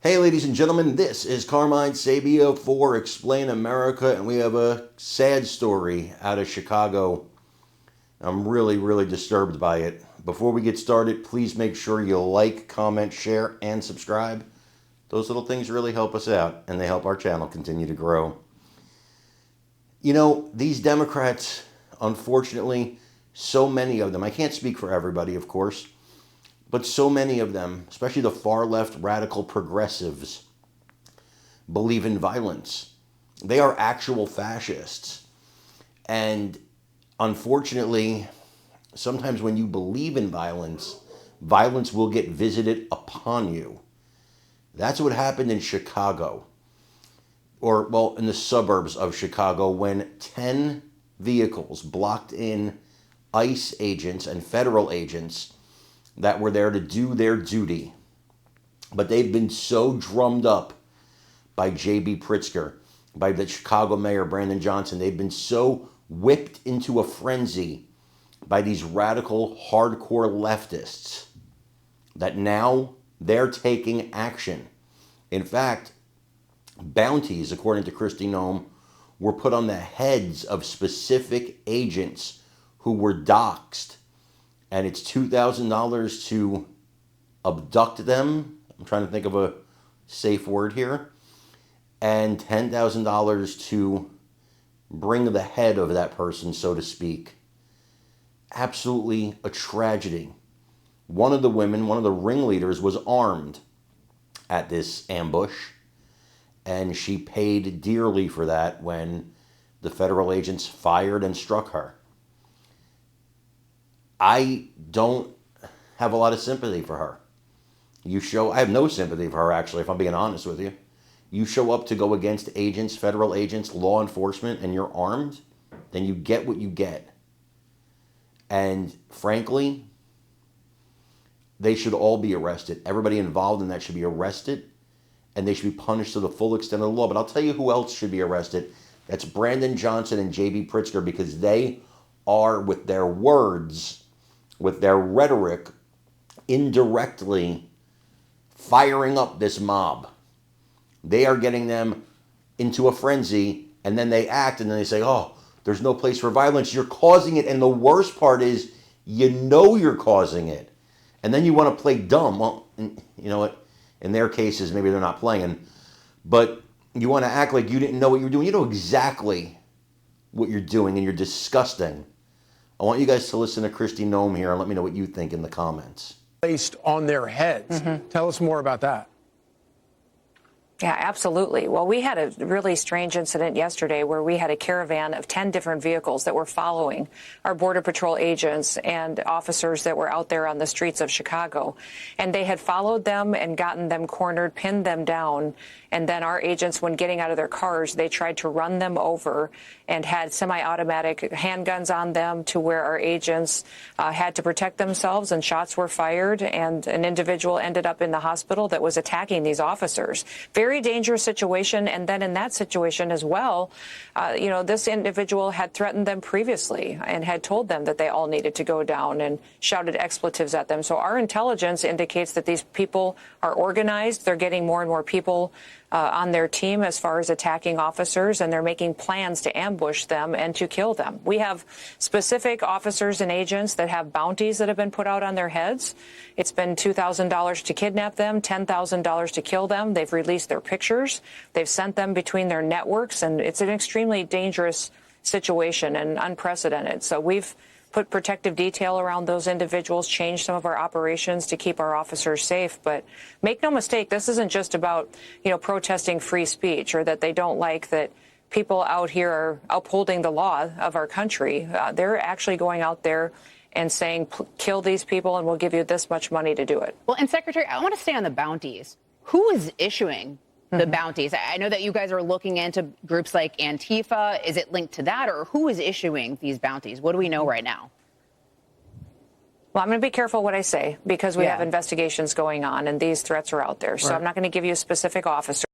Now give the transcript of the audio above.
Hey, ladies and gentlemen, this is Carmine Sabia for Explain America, and we have a sad story out of Chicago. I'm really disturbed by it. Before we get started, please make sure you like, comment, share, and subscribe. Those little things really help us out, and they help our channel continue to grow. You know, these Democrats, unfortunately, so many of them, I can't speak for everybody, of course, but so many of them, especially the far-left radical progressives, believe in violence. They are actual fascists. And unfortunately, sometimes when you believe in violence, violence will get visited upon you. That's what happened in Chicago, or, well, in the suburbs of Chicago, when 10 vehicles blocked in ICE agents and federal agents that were there to do their duty. But they've been so drummed up by J.B. Pritzker, by the Chicago mayor, Brandon Johnson. They've been so whipped into a frenzy by these radical, hardcore leftists that now they're taking action. In fact, bounties, according to Kristi Noem, were put on the heads of specific agents who were doxxed. And it's $2,000 to abduct them. I'm trying to think of a safe word here. And $10,000 to bring the head of that person, so to speak. Absolutely a tragedy. One of the women, one of the ringleaders, was armed at this ambush. And she paid dearly for that when the federal agents fired and struck her. I don't have a lot of sympathy for her. I have no sympathy for her, actually, if I'm being honest with you. You show up to go against agents, federal agents, law enforcement, and you're armed, then you get what you get. And frankly, they should all be arrested. Everybody involved in that should be arrested, and they should be punished to the full extent of the law. But I'll tell you who else should be arrested. That's Brandon Johnson and J.B. Pritzker, because they are, with their words, with their rhetoric, indirectly firing up this mob. They are getting them into a frenzy, and then they act, and then they say, oh, there's no place for violence. You're causing it, and the worst part is you know you're causing it. And then you want to play dumb. Well, you know what? In their cases, maybe they're not playing, but you want to act like you didn't know what you were doing. You know exactly what you're doing, and you're disgusting. I want you guys to listen to Kristi Noem here and let me know what you think in the comments. Placed on their heads. Tell us more about that. Yeah, absolutely. Well, we had a really strange incident yesterday where we had a caravan of 10 different vehicles that were following our Border Patrol agents and officers that were out there on the streets of Chicago. And they had followed them and gotten them cornered, pinned them down. And then our agents, when getting out of their cars, they tried to run them over and had semi-automatic handguns on them to where our agents had to protect themselves, and shots were fired, and an individual ended up in the hospital that was attacking these officers. Very dangerous situation. And then in that situation as well, this individual had threatened them previously and had told them that they all needed to go down and shouted expletives at them. So our intelligence indicates that these people are organized. They're getting more and more people on their team as far as attacking officers, and they're making plans to ambush them and to kill them. We have specific officers and agents that have bounties that have been put out on their heads. It's been $2,000 to kidnap them, $10,000 to kill them. They've released their pictures. They've sent them between their networks, and it's an extremely dangerous situation and unprecedented. So we've put protective detail around those individuals, changed some of our operations to keep our officers safe. But make no mistake, this isn't just about, protesting free speech or that they don't like that people out here are upholding the law of our country. They're actually going out there and saying, kill these people and we'll give you this much money to do it. Well, and Secretary, I want to stay on the bounties. Who is issuing the bounties? I know that you guys are looking into groups like Antifa. Is it linked to that, or who is issuing these bounties? What do we know right now? Well, I'm going to be careful what I say because we have investigations going on and these threats are out there. So I'm not going to give you a specific officer.